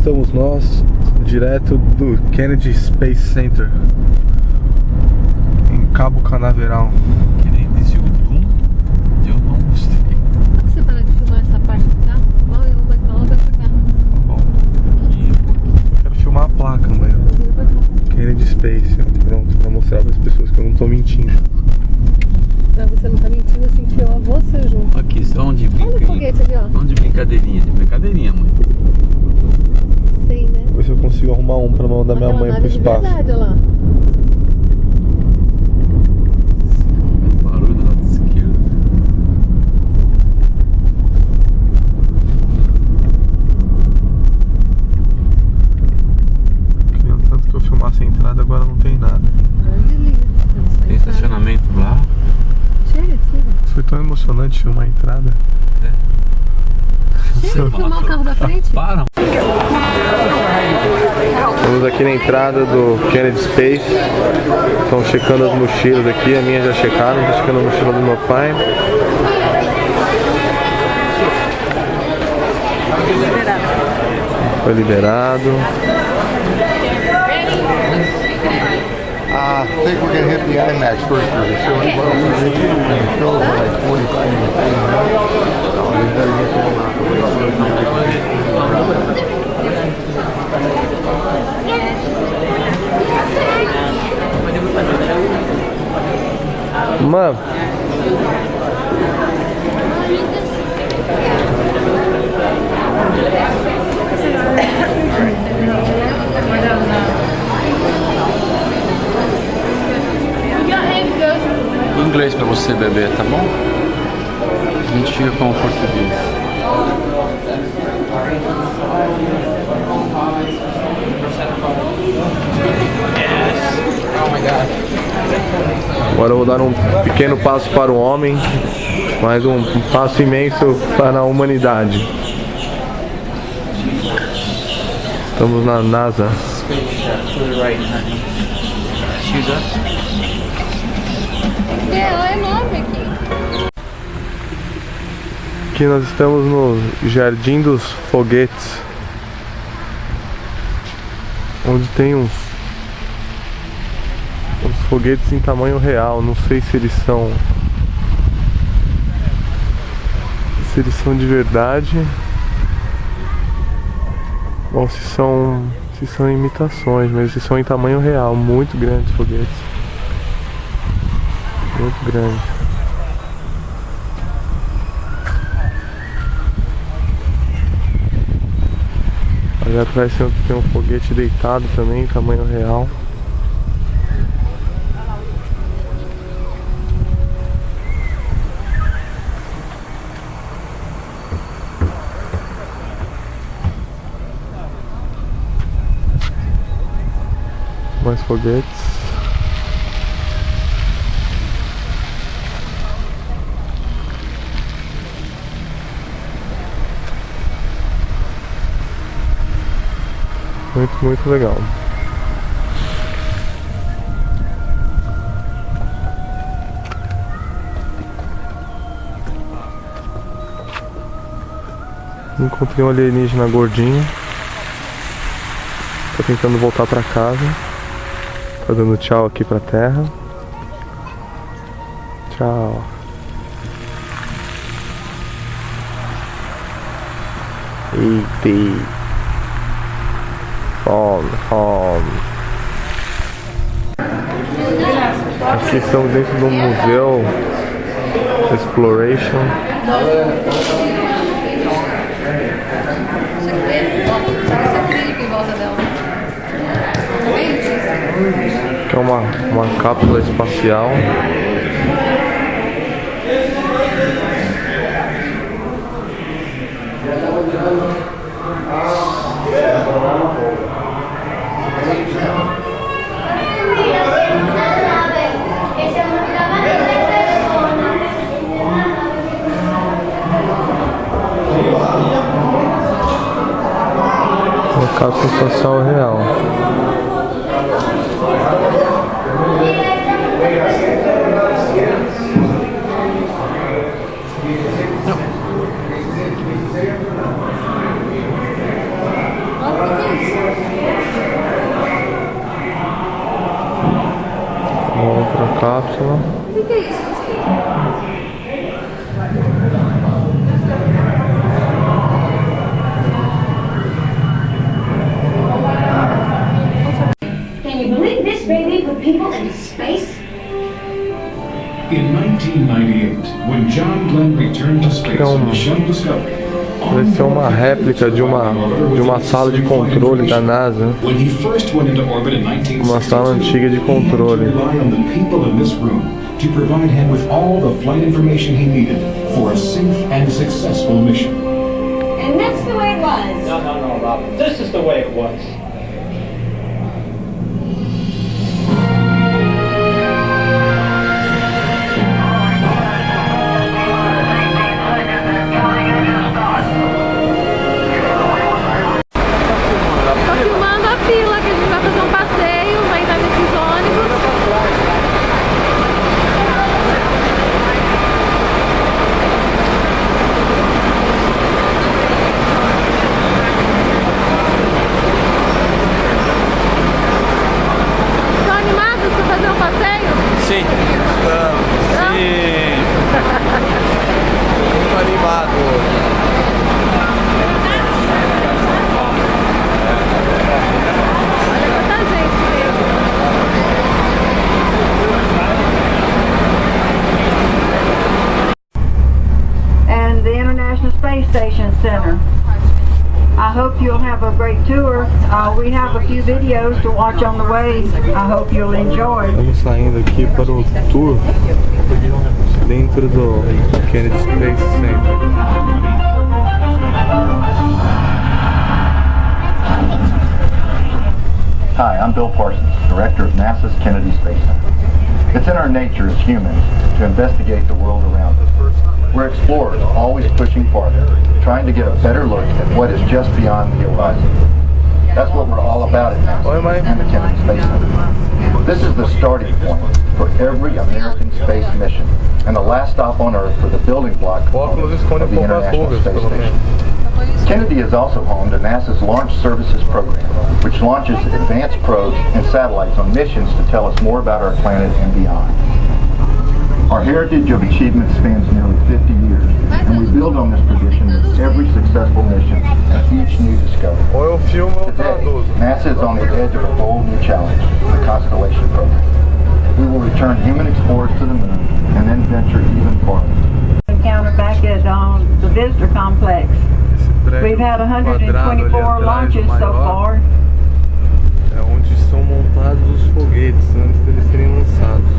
estamos nós, direto do Kennedy Space Center, em Cabo Canaveral. Que nem disse o Dum, eu não gostei. Você para de filmar essa parte, tá? Mal eu vou pra lá, vai pra cá. Tá bom. Eu quero filmar a placa, mãe. Kennedy Space, pronto, pra mostrar para as pessoas que eu não tô mentindo. Pra você não tá mentindo, eu tenho que filmar você junto. Aqui, onde brinca. Olha o foguete ali, ó. Onde brincadeirinha? De brincadeirinha, mãe. Sei, né? Ver se eu consigo arrumar um pra mandar minha mãe pro espaço. Verdade, olha lá. Barulho do lado esquerdo. Queria tanto que eu filmasse a entrada, agora não tem nada. Tem estacionamento lá. Chega. Foi tão emocionante filmar a entrada. Chega, filmar o carro da frente. Para. Estamos aqui na entrada do Kennedy Space. Estão checando as mochilas aqui. A minha já checaram, estão checando a mochila do meu pai. Foi liberado. I think we're going to hit the IMAX first because it's showing well. It shows like 45 minutes. So we better get going out the way. Mano. Inglês pra você beber, tá bom? A gente fica com o português. Agora eu vou dar um pequeno passo para o homem, mas um passo imenso para a humanidade. Estamos na NASA. Ela é enorme aqui. Aqui nós estamos no Jardim dos Foguetes, onde tem uns foguetes em tamanho real. Não sei se eles são de verdade ou se são imitações, mas eles são em tamanho real, muito grandes foguetes. Muito grande. Ali atrás tem um foguete deitado também, em tamanho real. Mais foguetes. Muito legal. Encontrei um alienígena gordinho. Tá tentando voltar pra casa. Tá dando tchau aqui pra terra. Tchau. E.T. Home. Aqui estamos dentro do museu Exploration. Que é uma cápsula espacial. Uma cápsula espacial real. Olha 1998, when John Glenn returned to space on the shuttle Discovery. Parece ser uma réplica de uma sala de controle da NASA. Uma sala antiga de controle. To provide him with all the flight information he needed for a safe and successful mission. And that's the way it was. No, Robin. This is the way it was. Tô filmando a fila que a gente vai fazer um passeio, vai entrar nesses ônibus. Estão animados para fazer um passeio? Sim. Sim. Muito animado hoje. Olha quanta gente mesmo. And the International Space Station Center. I hope you'll have a great tour. We have a few videos to watch on the way. I hope you'll enjoy. Estamos saindo aqui para o tour dentro do Kennedy Space Center. Hi, I'm Bill Parsons, Director of NASA's Kennedy Space Center. It's in our nature as humans to investigate the world around us. We're explorers, always pushing farther, trying to get a better look at what is just beyond the horizon. That's what we're all about at NASA and the Kennedy Space Center. This is the starting point for every American space mission, and the last stop on Earth for the building block of the International Space Station. Kennedy is also home to NASA's Launch Services Program, which launches advanced probes and satellites on missions to tell us more about our planet and beyond. Our heritage of achievement spans nearly 50 years, and we build on this tradition with every successful mission and each new discovery. Today, NASA is on the edge of a bold new challenge, the Constellation program. We will return human explorers to the moon and then venture even farther. Encounter back at the visitor complex. We've had 124 launches so far. É onde são montados os foguetes antes deles serem lançados.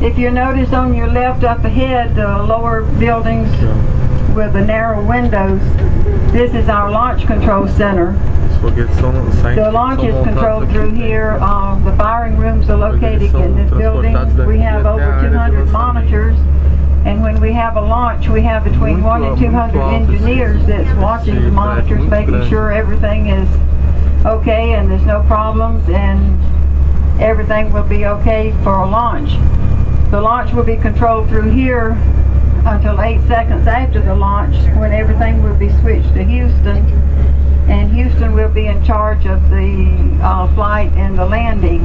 If you notice on your left up ahead, the lower buildings with the narrow windows, this is our launch control center. The launch is controlled through here. The firing rooms are located in this building. We have over 200 monitors, and when we have a launch, we have between 100 and 200 engineers that's watching the monitors, making sure everything is okay and there's no problems and everything will be okay for a launch. The launch will be controlled through here until 8 seconds after the launch, when everything will be switched to Houston, and Houston will be in charge of the flight and the landing.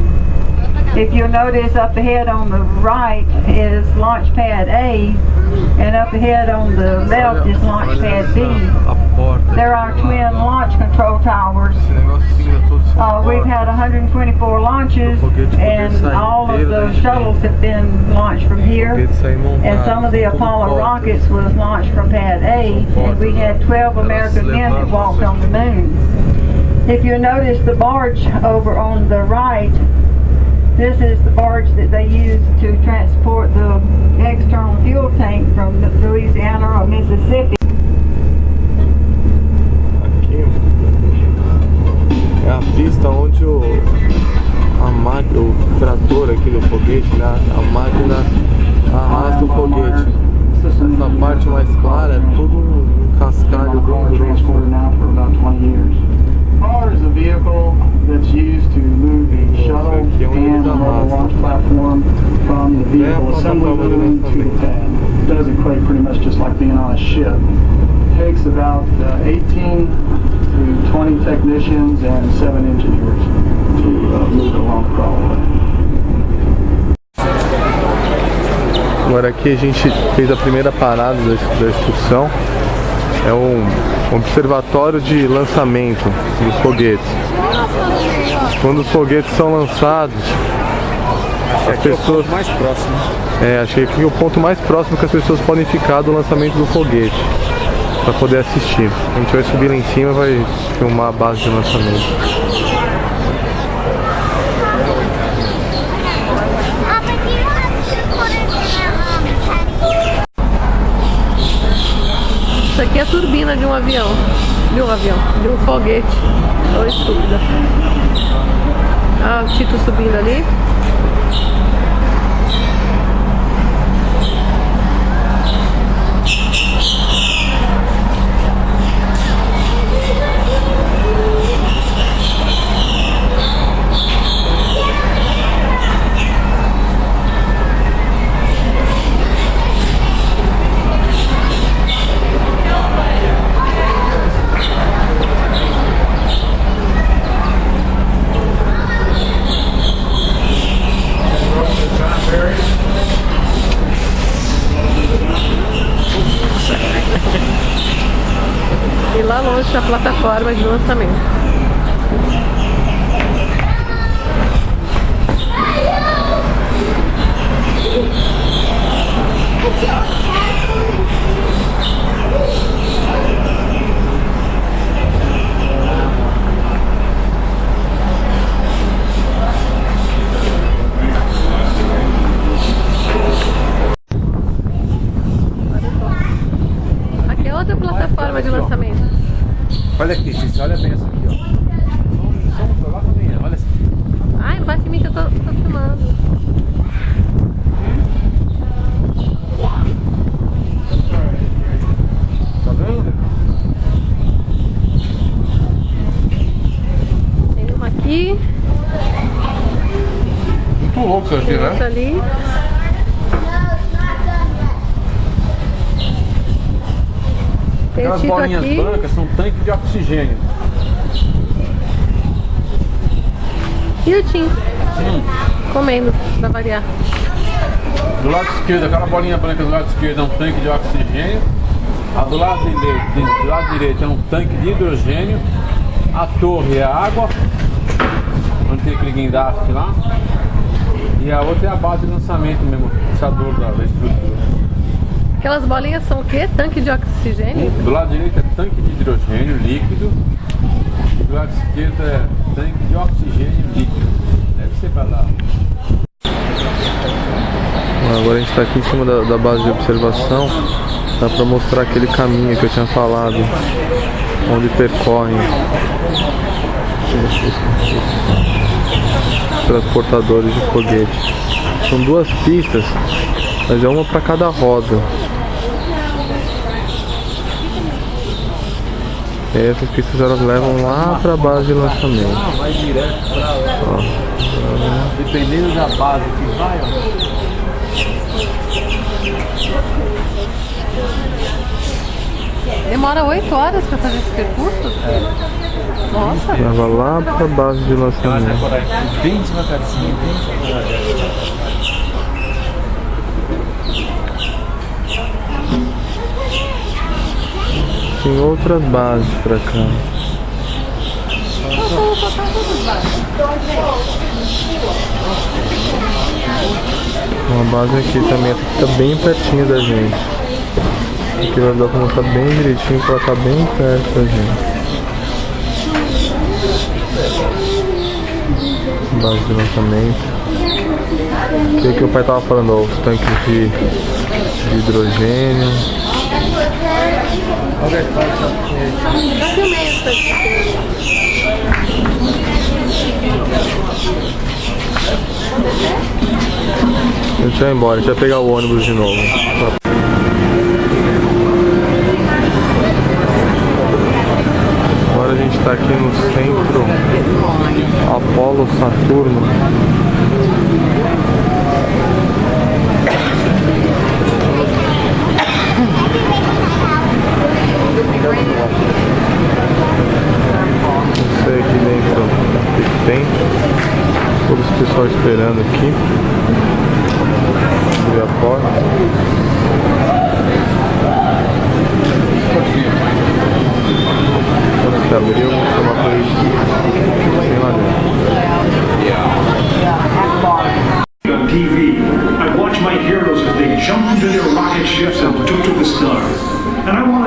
If you'll notice, up ahead on the right is launch pad A, and up ahead on the left is launch pad B. There are twin launch control towers. We've had 124 launches, and all of the shuttles have been launched from here, and some of the Apollo rockets was launched from pad A, and we had 12 American men that walked on the moon. If you notice the barge over on the right, this is the barge that they use to transport the external fuel tank from Louisiana or Mississippi. Aqui é a pista onde o trator aqui do foguete, né? A máquina arrasta o foguete. Essa parte mais clara é tudo um cascalho bem grosso. Power is a vehicle that's used to move the shuttle and the launch platform from the vehicle assembly room to the pad. It does equate pretty much just like being on a ship. It takes about 18 to 20 technicians and 7 engineers to move it along the crawlway. Agora aqui a gente fez a primeira parada da excursão. É um observatório de lançamento dos foguetes. Quando os foguetes são lançados, as pessoas... É o mais próximo. Achei que o ponto mais próximo que as pessoas podem ficar do lançamento do foguete, para poder assistir. A gente vai subir lá em cima e vai filmar a base de lançamento. Isso aqui é a turbina de um avião. De um foguete. Tô estúpida. Ah, o Tito subindo ali. E lá longe a plataforma de lançamento. Aqui é outra plataforma de lançamento. Olha aqui, Cícero, olha bem essa aqui, ó. Vamos lá também, olha essa aqui. Ai, não bate em mim que eu tô filmando. Tá vendo? Tem uma aqui. Muito louco isso aqui, Tem outra né? ali. Tem o Aquelas Tito bolinhas aqui. brancas são tanques de oxigênio. E o Tinho? Comendo, pra variar. Do lado esquerdo, aquela bolinha branca do lado esquerdo é um tanque de oxigênio. A do lado direito é um tanque de hidrogênio. A torre é a água, onde tem aquele guindaste lá. E a outra é a base de lançamento mesmo, fixador da estrutura. Aquelas bolinhas são o quê? Tanque de oxigênio? Do lado direito é tanque de hidrogênio líquido. E do lado esquerdo é tanque de oxigênio líquido. Deve ser para lá. Agora a gente está aqui em cima da base de observação. Dá para mostrar aquele caminho que eu tinha falado, onde percorrem os transportadores de foguete. São duas pistas, mas é uma para cada roda. E essas pistas elas levam lá para a base de lançamento. Vai direto para lá. Dependendo da base que vai, ó. Demora 8 horas pra fazer esse percurso? Nossa! Leva lá para a base de lançamento. Bem devagarzinho, bem devagarzinho. Tem outras bases para cá. Uma base aqui também, fica bem pertinho da gente. Aqui vai dar pra mostrar bem direitinho, pra ela tá bem perto da gente. Base de lançamento. Que o pai tava falando, ó, os tanques de hidrogênio. Já filmei isso aqui. A gente vai embora, a gente vai pegar o ônibus de novo. Agora a gente está aqui no centro Apolo Saturno. Não sei aqui dentro o que tem. Todo esse pessoal esperando aqui. Abrir a porta. Quando que abriu, tem uma coisa sem lá dentro.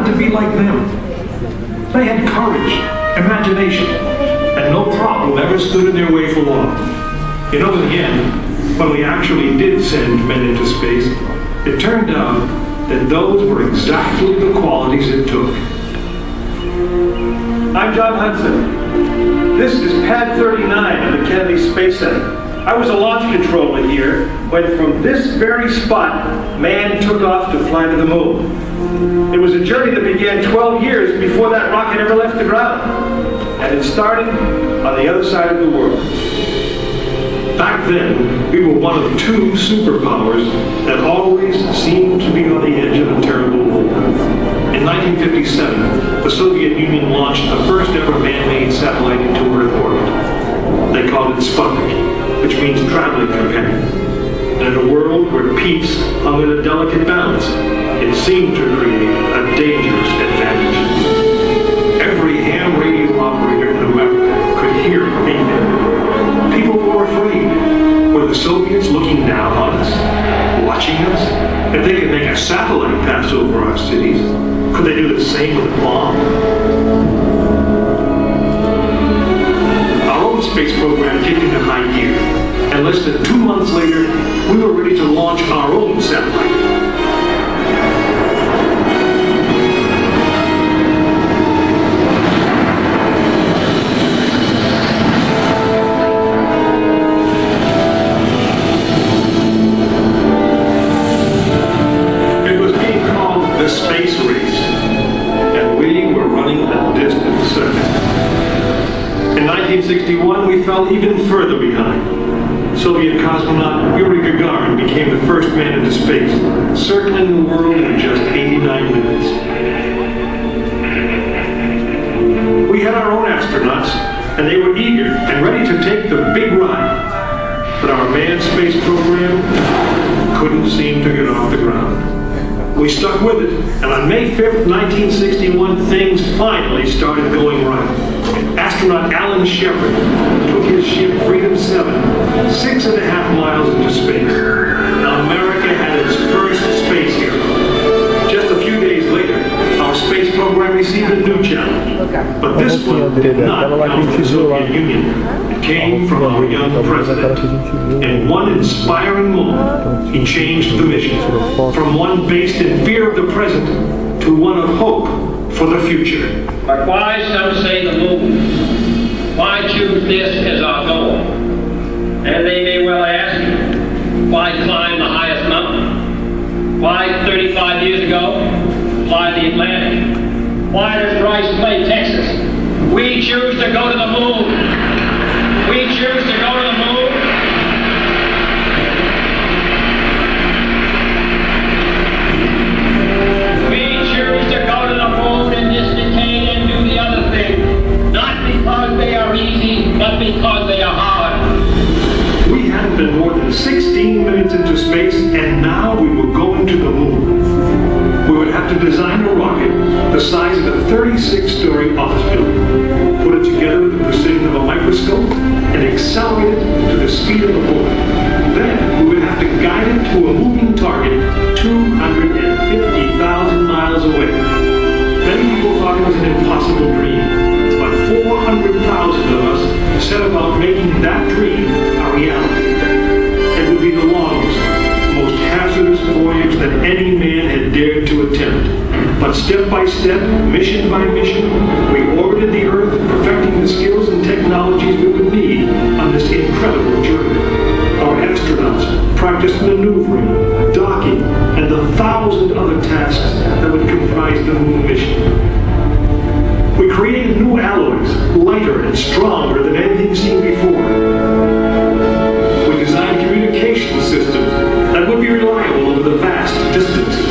wanted to be like them. They had courage, imagination, and no problem ever stood in their way for long. You know, in the end, when we actually did send men into space, it turned out that those were exactly the qualities it took. I'm John Hudson. This is Pad 39 of the Kennedy Space Center. I was a launch controller here when from this very spot, man took off to fly to the moon. It was a journey that began 12 years before that rocket ever left the ground. And it started on the other side of the world. Back then, we were one of two superpowers that always seemed to be on the edge of a terrible war. In 1957, the Soviet Union launched the first ever man-made satellite into Earth orbit. They called it Sputnik, which means traveling companion. And in a world where peace hung in a delicate balance, it seemed to create a dangerous advantage. Every ham radio operator in America could hear the beat. People were afraid. Were the Soviets looking down on us, watching us? If they could make a satellite pass over our cities, could they do the same with a bomb? Our own space program kicked into high gear, and less than 2 months later, we were ready to launch our own satellite. In 1961, we fell even further behind. Soviet cosmonaut Yuri Gagarin became the first man into space, circling the world in just 89 minutes. We had our own astronauts, and they were eager and ready to take the big ride. But our manned space program couldn't seem to get off the ground. We stuck with it, and on May 5th, 1961, things finally started going right. Astronaut Alan Shepard took his ship Freedom 7 6.5 miles into space. America had its first space hero. Just a few days later, our space program received a new challenge. But this one did not come from the Soviet Union. It came from our young president. In one inspiring moment, he changed the mission from one based in fear of the present to one of hope for the future. But why, some say, the moon? Why choose this as our goal? And they may well ask, why climb the highest mountain? Why, 35 years ago, fly the Atlantic? Why does Rice play Texas? We choose to go to the moon. We choose to go to the moon. We choose to go to the moon in this decade and do the other thing. Not because they are easy, but because they are hard. We hadn't been more than 16 minutes into space, and now we were going to the moon. We would have to design a rocket the size of a 36-story office building, put it together with the precision of a microscope, and accelerate it to the speed of a bullet. Then we would have to guide it to a moving target 250,000 miles away. Many people thought it was an impossible dream, but 400,000 of us set about making that dream a reality. It would be the longest, most hazardous voyage that any man had dared to attempt. But step by step, mission by mission, we orbited the Earth, perfecting the skills and technologies we would need on this incredible journey. Our astronauts practiced maneuvering, docking, and the 1,000 other tasks that would comprise the moon mission. We created new alloys, lighter and stronger than anything seen before. We designed communication systems that would be reliable over the vast distances.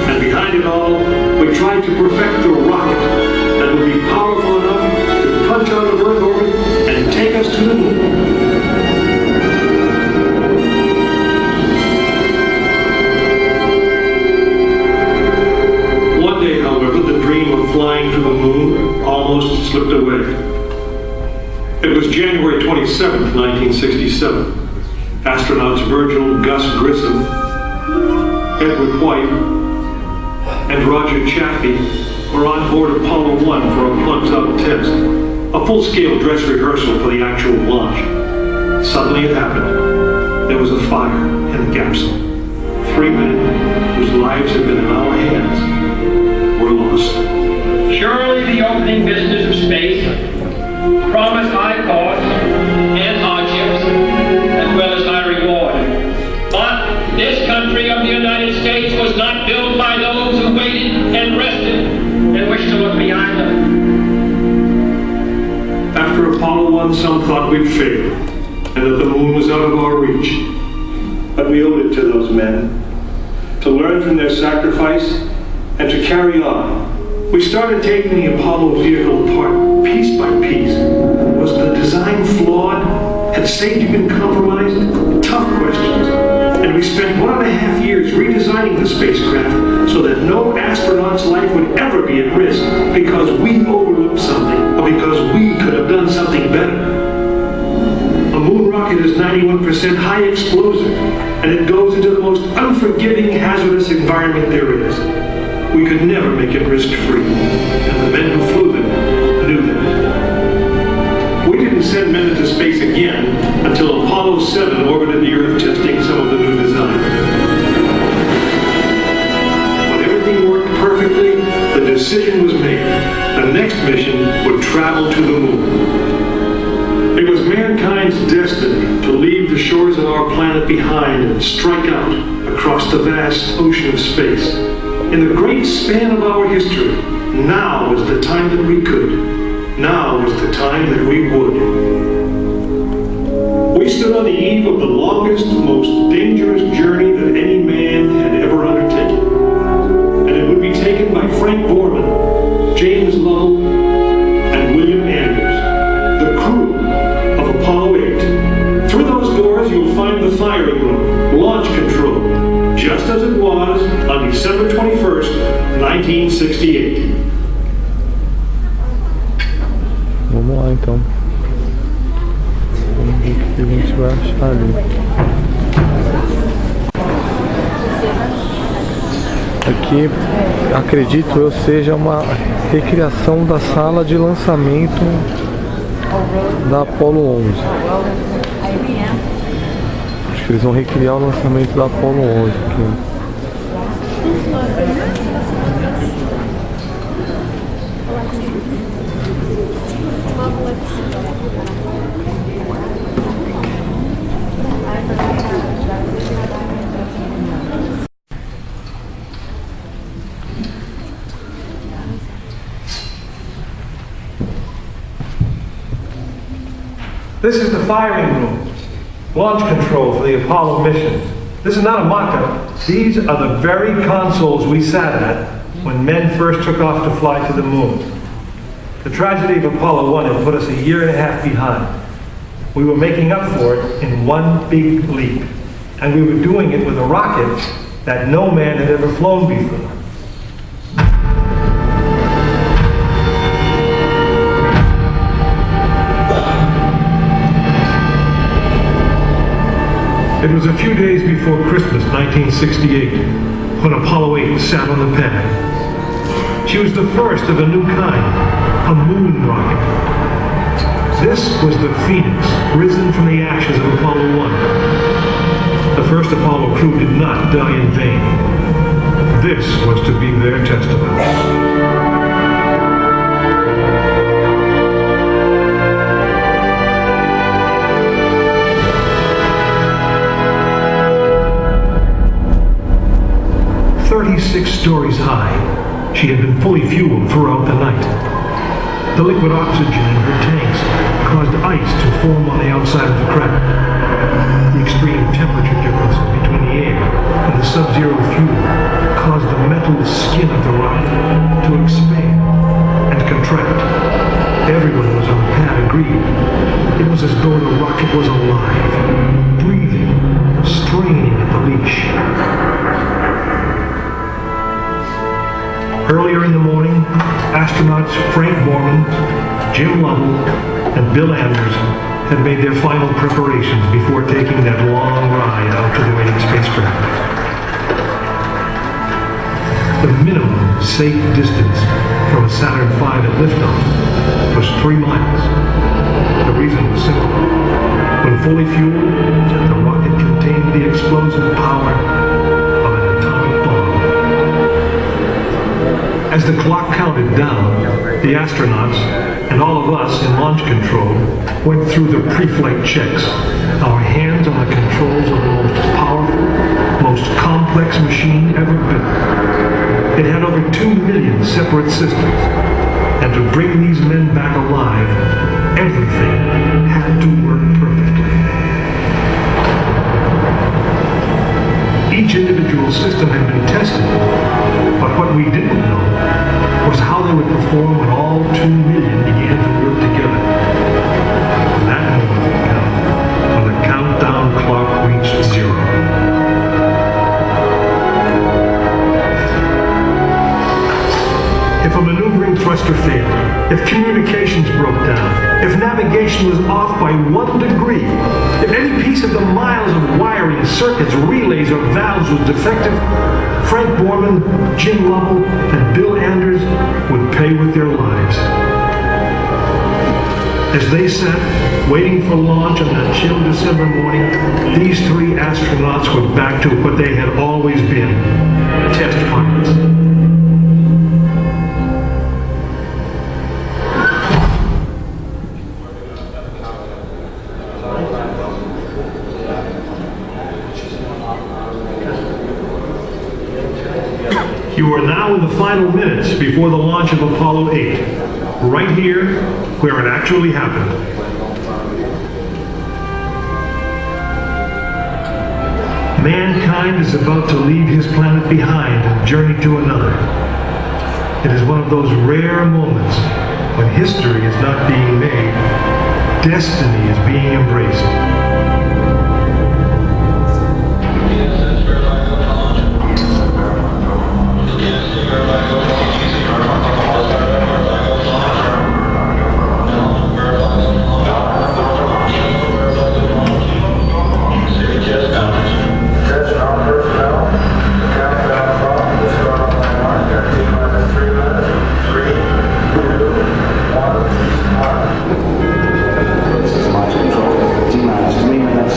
And behind it all, we tried to perfect the rocket that would be powerful enough to punch out of Earth orbit and take us to the moon. One day, however, the dream of flying to the moon almost slipped away. It was January 27th, 1967. Astronauts Virgil Gus Grissom, Edward White, Roger Chaffee were on board Apollo 1 for a plugs-out test, a full-scale dress rehearsal for the actual launch. Suddenly it happened. There was a fire in the capsule. 3 men, whose lives had been in our hands, were lost. Surely the opening business of space promised high costs and hardships as well as high reward. But this country of the United States was not built by those who waited and rested and wished to look behind them. After Apollo 1, some thought we'd failed and that the moon was out of our reach. But we owed it to those men to learn from their sacrifice and to carry on. We started taking the Apollo vehicle apart piece by piece. Was the design flawed? Had safety been compromised? Tough questions. And we spent 1.5 years redesigning the spacecraft so that no astronaut's life would ever be at risk because we overlooked something or because we could have done something better. A moon rocket is 91% high explosive, and it goes into the most unforgiving, hazardous environment there is. We could never make it risk-free, and the men who flew them knew that. We didn't send men into space again until Apollo 7 orbited the Earth testing some of the new design. When everything worked perfectly, the decision was made. The next mission would travel to the moon. It was mankind's destiny to leave the shores of our planet behind and strike out across the vast ocean of space. In the great span of our history, now was the time that we could. Now was the time that we would. We stood on the eve of the longest, most dangerous journey that any man had ever undertaken. And it would be taken by Frank Borman, James Lovell, and William Anders, the crew of Apollo 8. Through those doors, you'll find the firing room, launch control, just as it was on December 21st, 1968. Vamos lá então. Vamos ver o que a gente vai achar ali. Aqui, acredito eu, seja uma recriação da sala de lançamento da Apollo 11. Acho que eles vão recriar o lançamento da Apollo 11 aqui. This is the firing room, launch control for the Apollo mission. This is not a mock-up. These are the very consoles we sat at when men first took off to fly to the moon. The tragedy of Apollo 1 had put us 1.5 years behind. We were making up for it in one big leap, and we were doing it with a rocket that no man had ever flown before. It was a few days before Christmas, 1968, when Apollo 8 sat on the pad. She was the first of a new kind, a moon rocket. This was the Phoenix, risen from the ashes of Apollo 1. The first Apollo crew did not die in vain. This was to be their testament. 36 stories high, she had been fully fueled throughout the night. The liquid oxygen in her tanks caused ice to form on the outside of the craft. The extreme temperature difference between the air and the sub-zero fuel caused the metal skin of the rocket to expand and contract. Everyone was on the pad agreed. It was as though the rocket was alive, breathing, straining at the leash. Earlier in the morning, astronauts Frank Borman, Jim Lovell, and Bill Anders had made their final preparations before taking that long ride out to the waiting spacecraft. The minimum safe distance from a Saturn V at liftoff was 3 miles. The reason was simple. When fully fueled, the rocket contained the explosive power of an atomic bomb. As the clock counted down, the astronauts and all of us in launch control went through the pre-flight checks. Our hands on the controls of the most powerful, most complex machine ever built. It had over 2 million separate systems. And to bring these men back alive, everything had to work perfectly. Each individual system had been tested, but what we didn't know was how they would perform when all 2 million began to work together. That moment would come when the countdown clock reached 0. If a maneuvering thruster failed, if communications broke down, if navigation was off by 1 degree, if any piece of the miles of wiring, circuits, relays, or valves was defective, Frank Borman, Jim Lovell, and Bill Anders would pay with their lives. As they sat, waiting for launch on that chill December morning, these 3 astronauts were back to what they had always been, test pilots. You are now in the final minutes before the launch of Apollo 8, right here where it actually happened. Mankind is about to leave his planet behind and journey to another. It is one of those rare moments when history is not being made, destiny is being embraced. This is launch control. T-minus 3 minutes.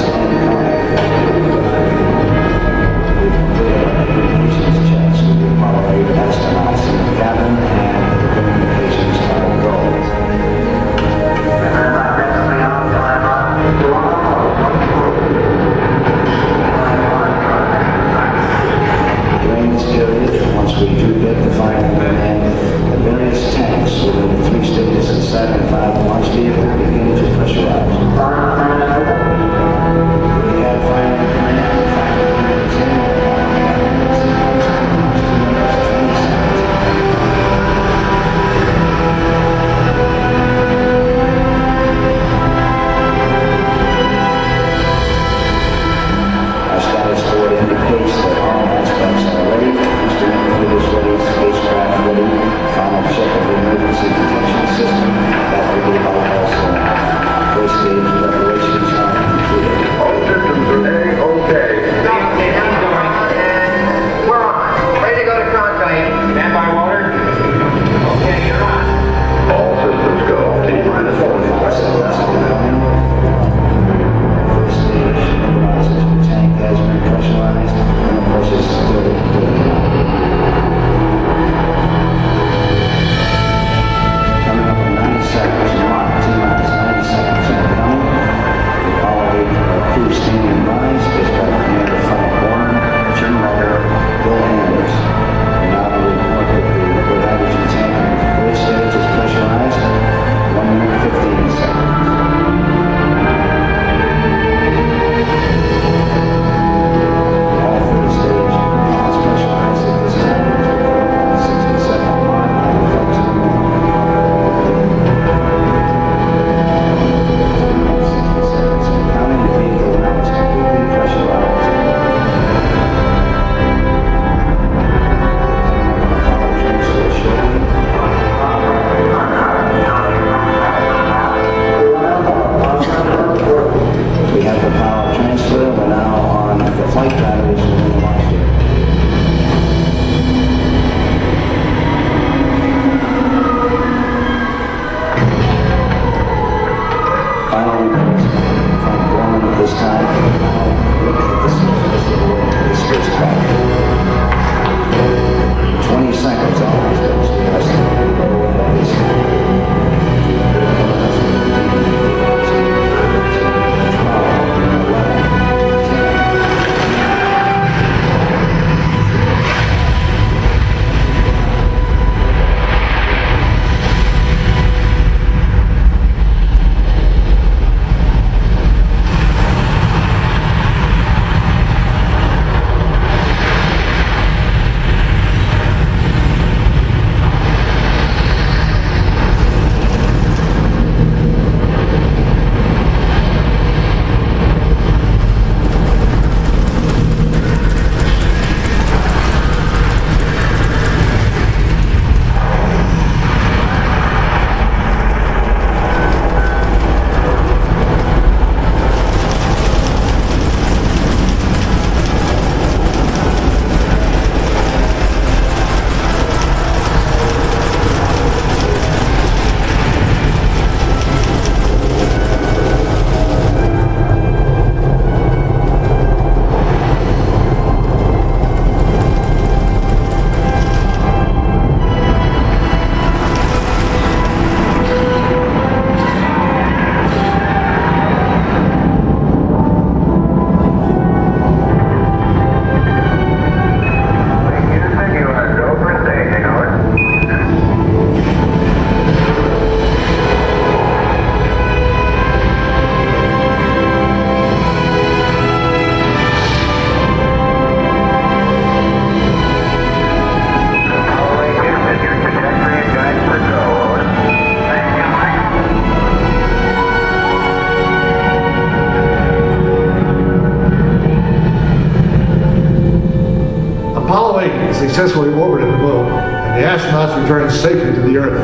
successfully orbited the moon, and the astronauts returned safely to the Earth.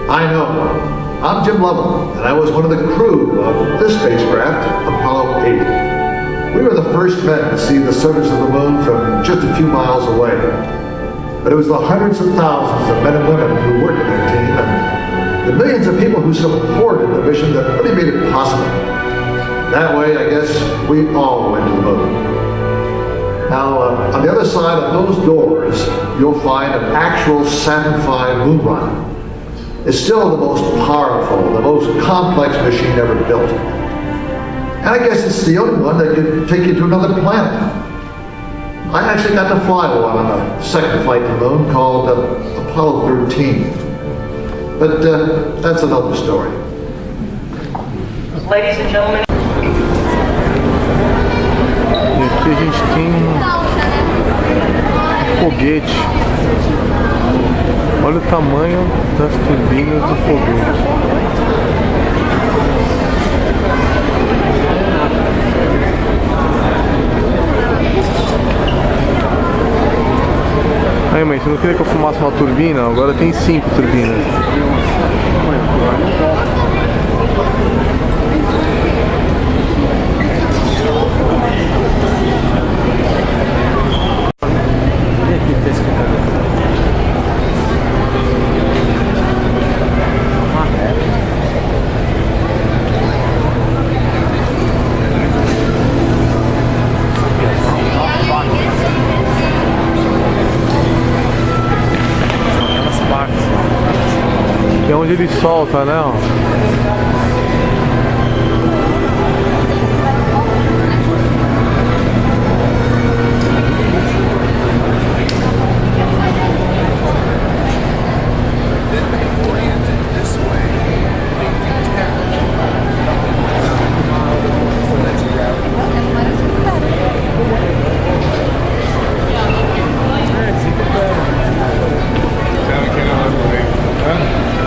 I know. I'm Jim Lovell, and I was one of the crew of this spacecraft, Apollo 8. We were the first men to see the surface of the moon from just a few miles away. But it was the hundreds of thousands of men and women who worked in that team, and the millions of people who supported the mission that really made it possible. That way, I guess, we all went to the moon. Now, on the other side of those doors, you'll find an actual Saturn V moon rocket. It's still the most powerful, the most complex machine ever built. And I guess it's the only one that could take you to another planet. I actually got to fly one on a second flight to the moon called Apollo 13. But that's another story. Ladies and gentlemen. E aqui a gente tem um foguete. Olha o tamanho das turbinas do foguete. Aí, mãe, você não queria que eu fumasse uma turbina? Agora tem 5 turbinas. Que é onde ele solta, né? Ó.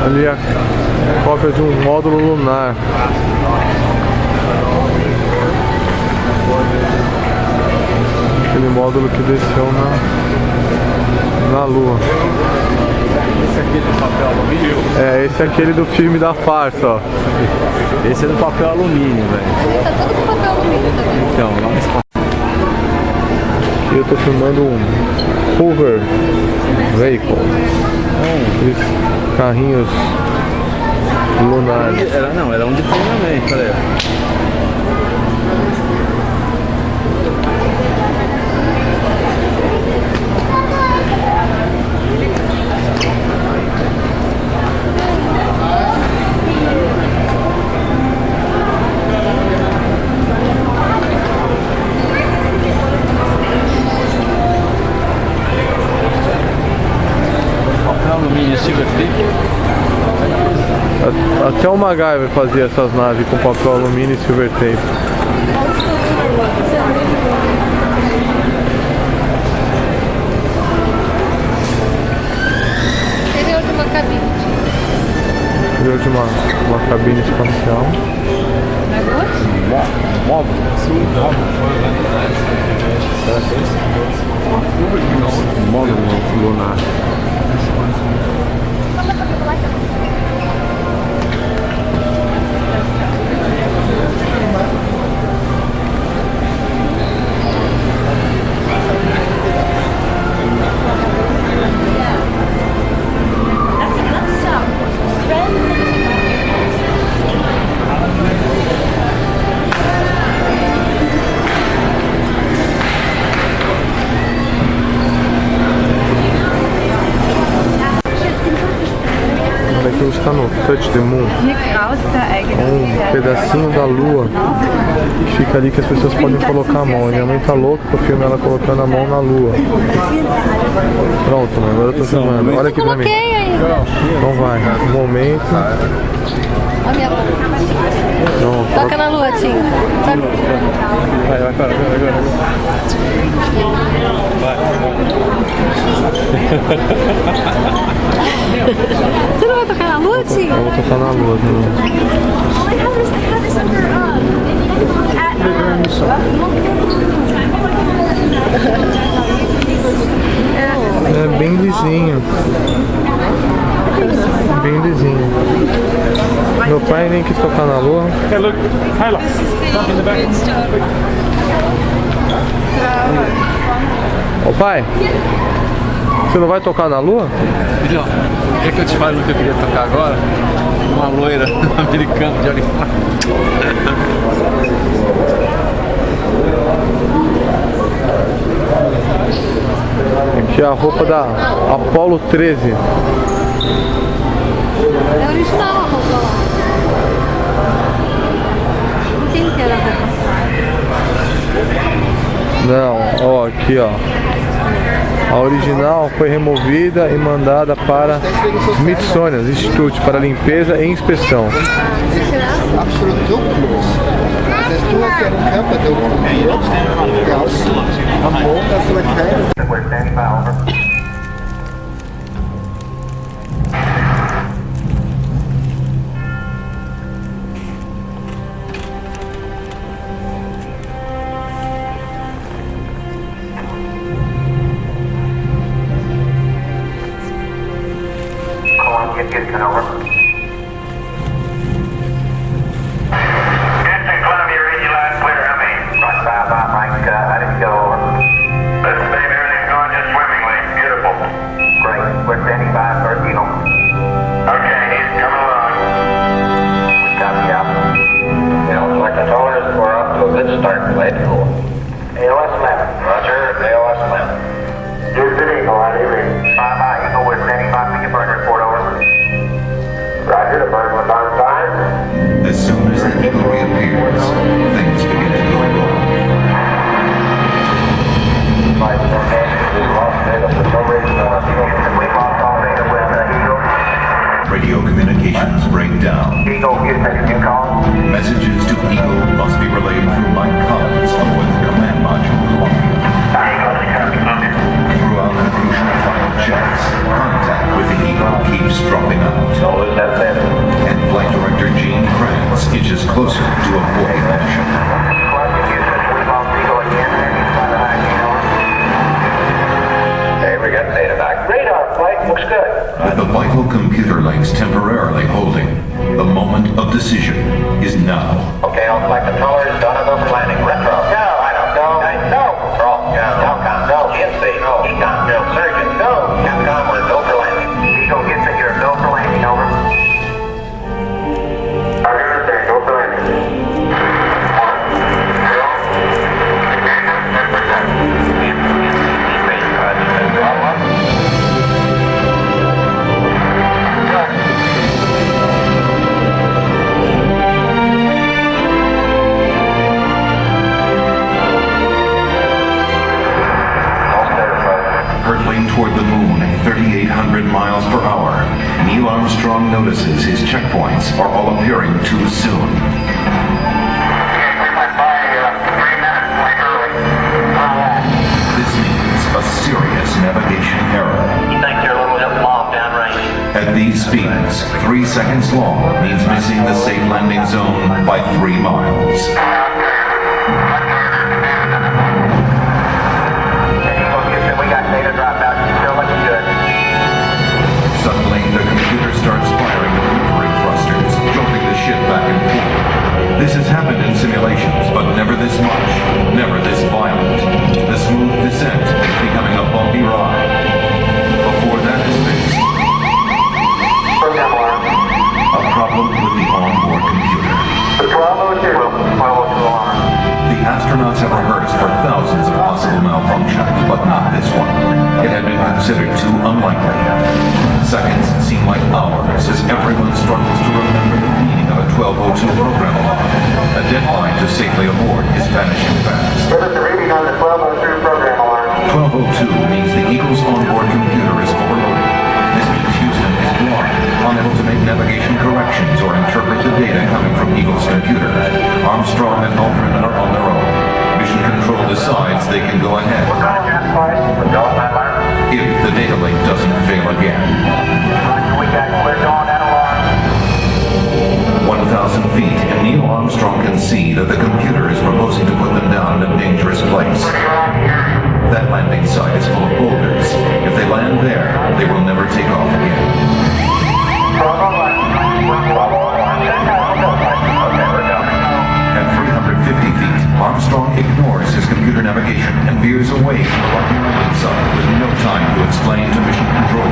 Ali a cópia de um módulo lunar. Aquele módulo que desceu na Lua. Esse aqui é do papel alumínio? É, esse é aquele do filme da farsa, ó. Esse é do papel alumínio, velho. Tá todo com papel alumínio também. Então, lá nesse Aqui eu tô filmando um hover vehicle. Aqueles carrinhos lunares. Era um de treinamento, peraí. Alumínio, silver tape. Até o MacGyver fazia essas naves com papel alumínio e silver tape. Interior de uma cabine. Interior de uma cabine espacial. Móvel? Sim, móvel lunar. Aqui a gente está no Touch the Moon, um pedacinho da lua que fica ali que as pessoas podem colocar a mão. A minha mãe tá louca que eu filme ela colocando a mão na lua. Pronto, mãe, agora eu tô filmando. Olha aqui pra mim. Então vai, um momento. Pronto. Toca na lua, Tinho. Vai, agora. Você não vai tocar na lua, Tinho? Eu vou tocar na lua, viu? É bem lisinho. Bem lisinho. Meu pai nem quis tocar na lua. Hey, look. Tyler. Jump in the back. Ô pai, você não vai tocar na lua? Filhão, é que eu te falo que eu queria tocar agora? Uma loira americana de olho claro. Aqui é a roupa da Apollo 13. É original a roupa lá. Quem que era a roupa? Não, ó, aqui ó. A original foi removida e mandada para Smithsonian Institute para limpeza e inspeção. Houston, over. Houston, Columbia, read you loud and clear. How many? Bye, Mike. How did you go, over? Listen, baby, everything's going just swimmingly. Beautiful. Great. We're standing by for Tito. Okay, he's coming along. We copy out. You know, like I told us, we're off to a good start. Glad to go. AOS 11. Roger, AOS 11. Houston, Eagle, how do you read? Bye, Eagle, we're standing by for your burn report, over. Roger, the burn was on fire. As soon as the Eagle reappears, things begin to go wrong. Radio communications break down. Eagle, Houston, you call? Messages to Eagle must be relayed through Mike Collins aboard the command module Columbia. Throughout the crucial final checks, contact with the Eagle keeps dropping out. And Flight Director Gene Kranz inches closer to avoiding action. Hey, we got data back. Radar flight looks good. With the vital computer links temporarily holding, the moment of decision is now. Okay, all flight controllers, done a for landing. Retro. No, I don't know. No. Control. No. Telcom. No. GNC. No. Econ. No. Surgeon. No. Capcom, we're go for landing. Eagle gets it. You're go for landing. Over. I understand. Go for landing. Hurtling toward the moon at 3,800 miles per hour, Neil Armstrong notices his checkpoints are all appearing too soon. This means a serious navigation error. You think you're a little bit long downrange? At these speeds, 3 seconds long means missing the safe landing zone by 3 miles. Suddenly, the computer starts firing the maneuvering thrusters, jolting the ship back and forth. This has happened in simulations, but never this much, never this violent. The smooth descent is becoming a bumpy ride. Before that is fixed, a problem with the onboard computer. The astronauts have rehearsed for thousands of possible malfunctions, but not this one. It had been considered too unlikely. Seconds seem like hours as everyone struggles to remember the meaning of a 1202 program alarm. A deadline to safely aboard is vanishing fast. Give us a reading on the 1202 program alarm. 1202 means the Eagle's onboard computer is overloaded. This means Houston is blind, unable to make navigation corrections or interpret the data coming from Eagle's computer. Armstrong and Aldrin are on their own. Mission Control decides they can go ahead. If the data link doesn't fail again. 1,000 feet, and Neil Armstrong can see that the computer is proposing to put them down in a dangerous place. That landing site is full of boulders. If they land never take off again. At 350 feet, Armstrong ignores his computer navigation and veers away from the rocky mountainside with no time to explain to Mission Control.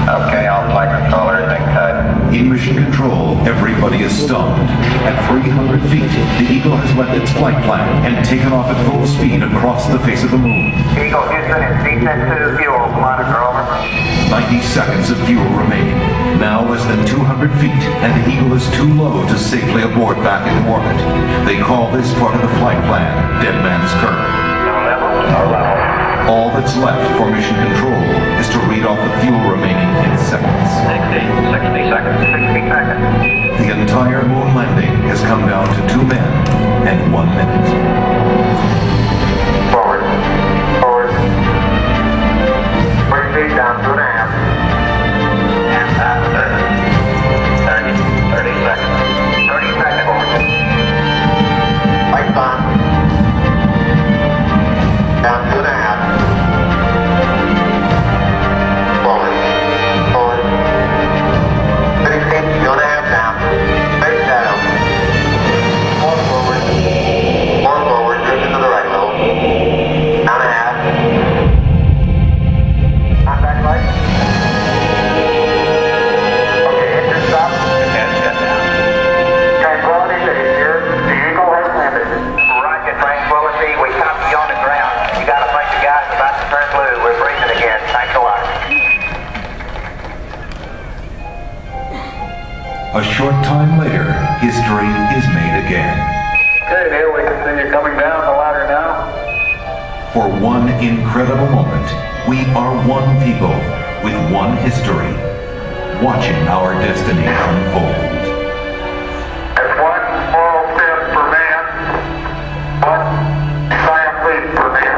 Okay, all flight control, everything cut. In Mission Control, everybody is stunned. At 300 feet, the Eagle has left its flight plan and taken off at full speed across the face of the moon. Eagle Houston is descent to fuel, monitor over. 90 seconds of fuel remaining. Now less than 200 feet, and the Eagle is too low to safely abort back into orbit. They call this part of the flight plan Dead Man's Curve. All that's left for Mission Control is to read off the fuel remaining in seconds. 60 seconds. 60 seconds. The entire moon landing has come down to 2 men and 1 minute. Forward. Forward. 40 feet down, 2.5. And back 30. 30 seconds. 30 seconds. Forward. Lights on. Down 2.5. A short time later, history is made again. Okay, Neil, we can see you coming down the ladder now. For one incredible moment, we are one people with one history, watching our destiny unfold. It's one small step for man, one giant leap for man.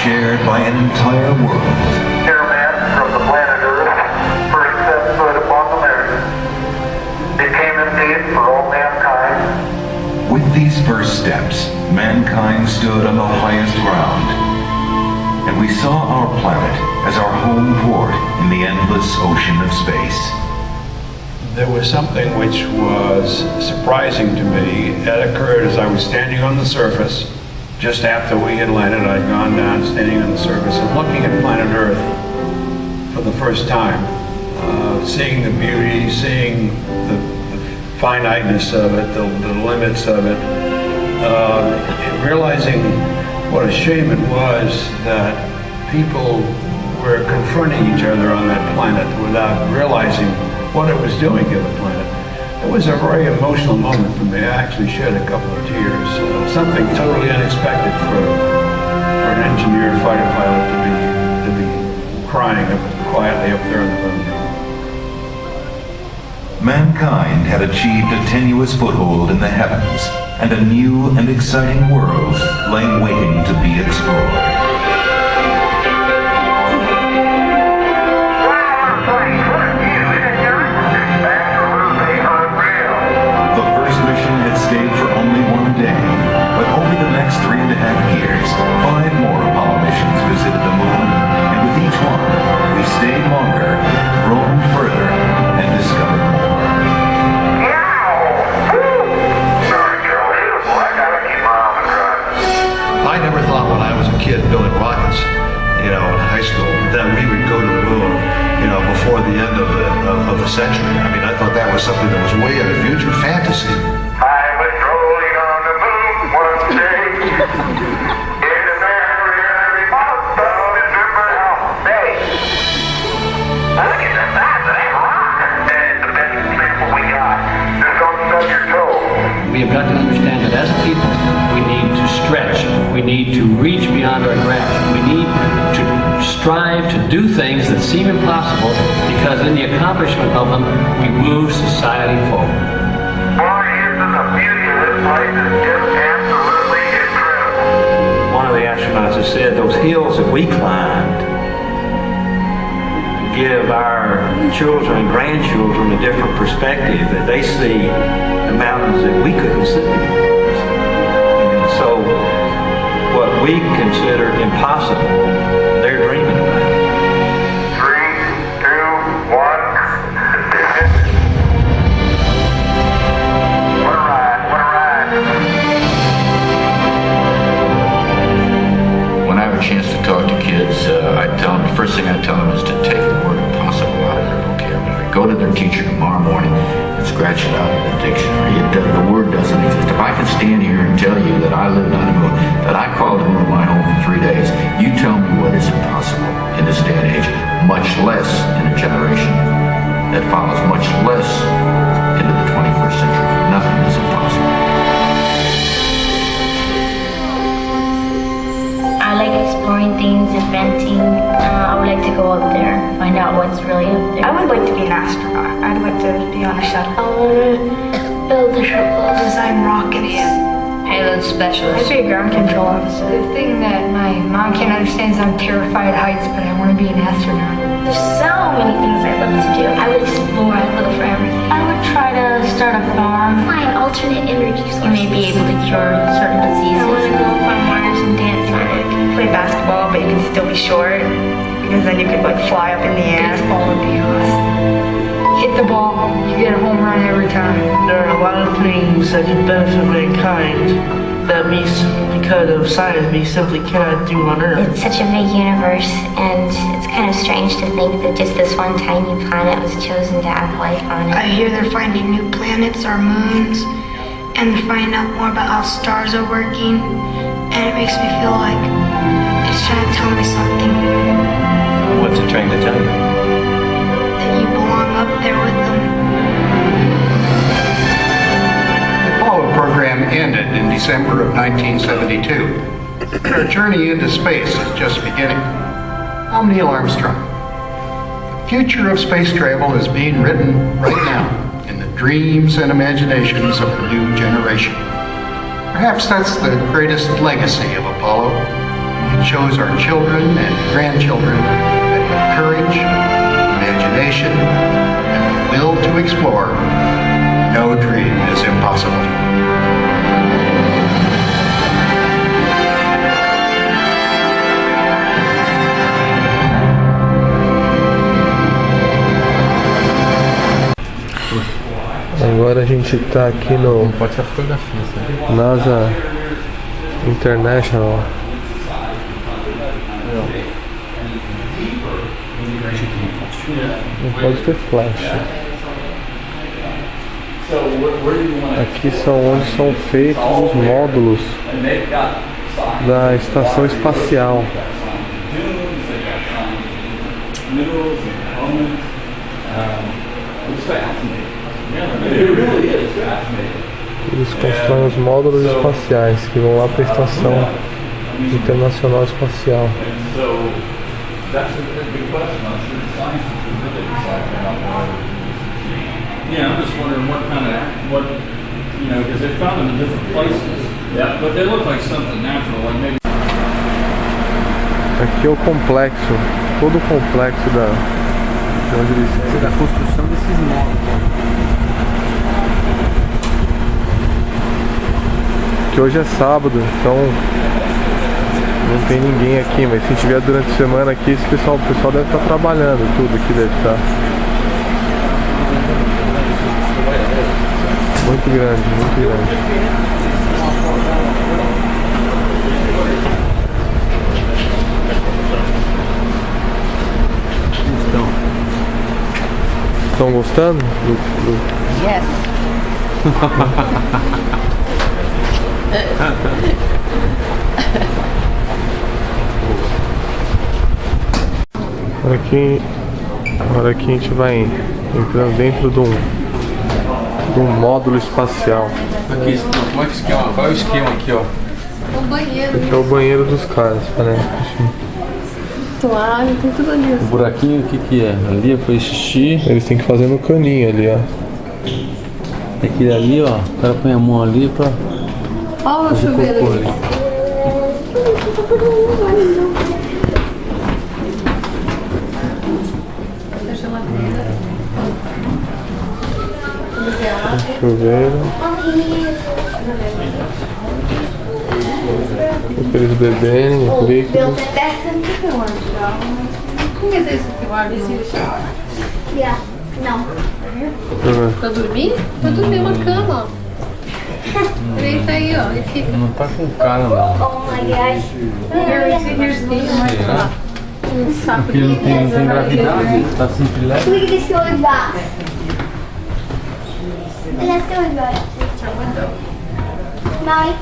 Shared by an entire world. Here, man, from the planet Earth, first set foot upon the moon, became indeed for all mankind. With these first steps, mankind stood on the highest ground, and we saw our planet as our home port in the endless ocean of space. There was something which was surprising to me. That occurred as I was standing on the surface. Just after we had landed, I'd gone down, standing on the surface and looking at planet Earth for the first time, seeing the beauty, seeing the finiteness of it, the limits of it, realizing what a shame it was that people were confronting each other on that planet without realizing what it was doing to the planet. It was a very emotional moment for me. I actually shed a couple of tears. Something totally unexpected for an engineer fighter pilot to be crying quietly up there on the moon. Mankind had achieved a tenuous foothold in the heavens, and a new and exciting world lay waiting to be explored. Stayed for only 1 day, but over the next 3.5 years, 5 more Apollo missions visited the moon, and with each one, we stayed longer, roamed further, and discovered more. I never thought when I was a kid building rockets, in high school, that we would go to the moon, before the end of the century. I mean, I thought that was something that was way in the future, fantasy. We have got to understand that as a people, we need to stretch. We need to reach beyond our grasp. We need to strive to do things that seem impossible, because in the accomplishment of them, we move society forward. we climbed give our children and grandchildren a different perspective, that they see the mountains that we couldn't see. And so what we consider impossible, they're dreaming about. 3, 2, 1. What a ride, what a ride. When I have a chance to talk to kids, I tell them, the first thing I tell them is to take the word impossible out of their vocabulary. Go to their teacher tomorrow morning and scratch it out of the dictionary. The word doesn't exist. If I can stand here and tell you that I lived on the moon, that I called the moon my home for 3 days, you tell me what is impossible in this day and age, much less in a generation that follows, much less into the 21st century. Nothing is impossible. I like exploring things, inventing. I would like to go up there, find out what's really up there. I would like to be an astronaut. I'd like to be on a shuttle. I want to build a shuttle. Design rockets. Payload specialist. I'd be a ground control officer. The thing that my mom can't understand is I'm terrified of heights, but I want to be an astronaut. There's so many things I'd love to do. I would explore, I'd look for everything. I would try to start a farm. Find alternate energy sources. You may be able to cure certain diseases. I want to go find Mars and dance on it. Play basketball, but you can still be short, because then you could like fly up in the air. Baseball would be awesome. Hit the ball, you get a home run every time. There are a lot of things that could benefit mankind that we, because of science, we simply cannot do on Earth. It's such a big universe, and it's kind of strange to think that just this one tiny planet was chosen to have life on it. I hear they're finding new planets or moons, and they're finding out more about how stars are working, and it makes me feel like it's trying to tell me something. What's it trying to tell you? That you belong up there with them. The Apollo program ended in December of 1972. Our journey into space is just beginning. I'm Neil Armstrong. The future of space travel is being written right now in the dreams and imaginations of a new generation. Perhaps that's the greatest legacy of Apollo. It shows our children and grandchildren that with courage, imagination, and the will to explore, no dream is impossible. Agora a gente tá aqui no NASA International. Não pode ter flash. Aqui são onde são feitos os módulos da estação espacial. Eles constroem os módulos espaciais que vão lá para a Estação Internacional Espacial. Yeah, I'm just wondering because they found them in different places. Yeah. But they look like something natural, like maybe. Aqui é o complexo, todo o complexo da construção desses módulos. Que hoje é sábado, então não tem ninguém aqui, mas se tiver durante a semana aqui, o pessoal deve estar trabalhando, tudo aqui deve estar. Muito grande, muito grande. Estão gostando? Yes. Agora aqui a gente vai entrando dentro de um módulo espacial. Aqui, como é que esquema? Qual é o esquema aqui, ó? O banheiro. Aqui é o banheiro dos caras, parece. Toalha, tem tudo ali. O buraquinho, o que é? Ali é pra xixi. Eles têm que fazer no caninho ali, ó. Aquele ali, ó. O cara põe a mão ali pra Olha o chuveiro ali. Chuveiro. Pra eles beberem, líquidos. Pra dormir? Pra dormir uma cama, ó. Deita aí, ó, e fica. Não tá com cara, não. Oh my gosh. Será? Porque ele não tem gravidade, ele tá sempre leve. Look at this going back. Let's go back. Mommy.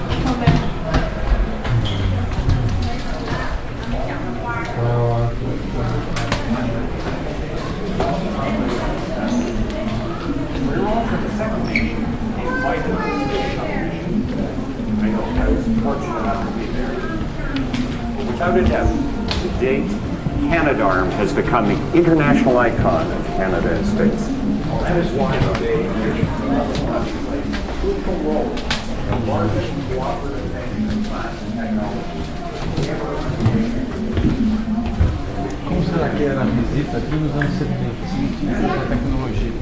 Without a doubt, to date, Canadarm has become the international icon of Canada and space. That is why today is crucial role in the largest cooperative nation in science and technology. Como será que era a visita aqui nos anos 70? Se tinha essa tecnologia.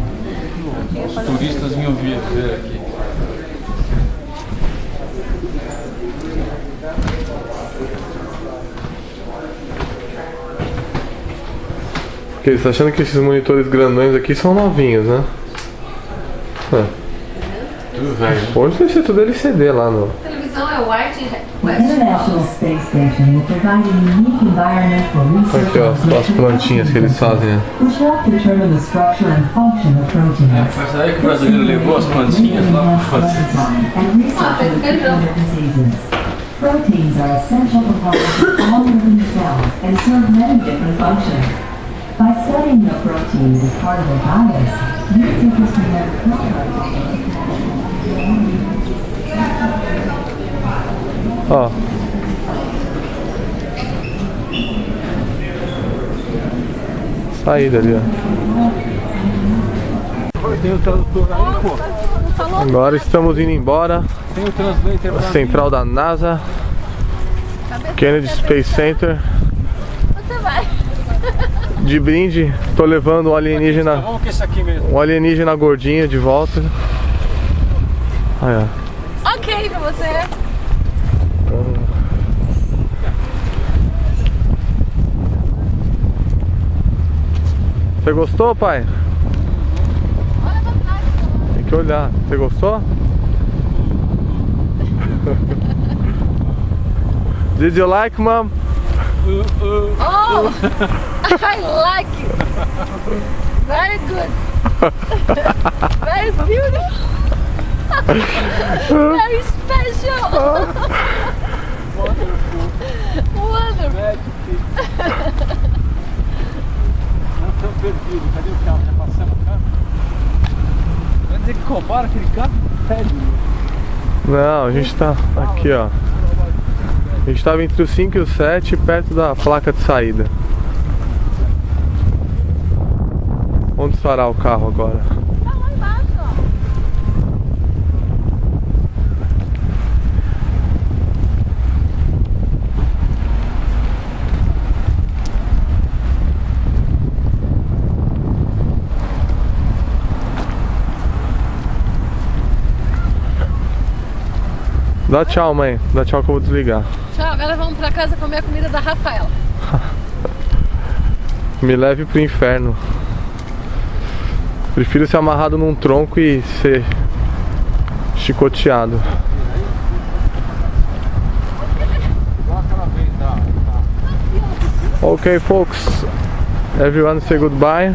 Os turistas vinham ver aqui. Porque eles estão achando que esses monitores grandões aqui são novinhos, né? Tudo velho. Hoje deve ser tudo LCD lá no. A televisão é white. The International Space Station will provide a unique environment for research Aqui, ó, as plantinhas que eles fazem, né? which help determine the structure and function of proteins. Foi aí que o brasileiro levou as plantinhas lá para fazer. And research of particular diseases. Proteins are essential components of all living cells and serve many different functions. By studying the protein as part of a virus, researchers can have Ó. Saída ali, ó. Tem o tradutor aí, pô. Agora estamos indo embora. Tem o translator A central da NASA, Kennedy Space Center. Você vai. De brinde, tô levando um alienígena. Vamos que esse aqui mesmo. Um alienígena gordinho de volta. Aí, ó. Ok pra você. Você gostou, pai? Tem que olhar. Você gostou? Did you like, mom? Oh, I like it. Very good. Very beautiful. Very special. Wonderful. Estamos perdidos. Cadê o carro? Já passamos o carro? Vai dizer que compara aquele carro? Não, a gente tá aqui, ó. A gente tava entre o 5 e o 7, perto da placa de saída. Onde estará o carro agora? Tá lá embaixo, ó. Dá tchau, mãe. Dá tchau que eu vou desligar. Tchau, agora vamos pra casa comer a comida da Rafaela. Me leve pro inferno. Prefiro ser amarrado num tronco e ser chicoteado. Okay, folks. Everyone say goodbye.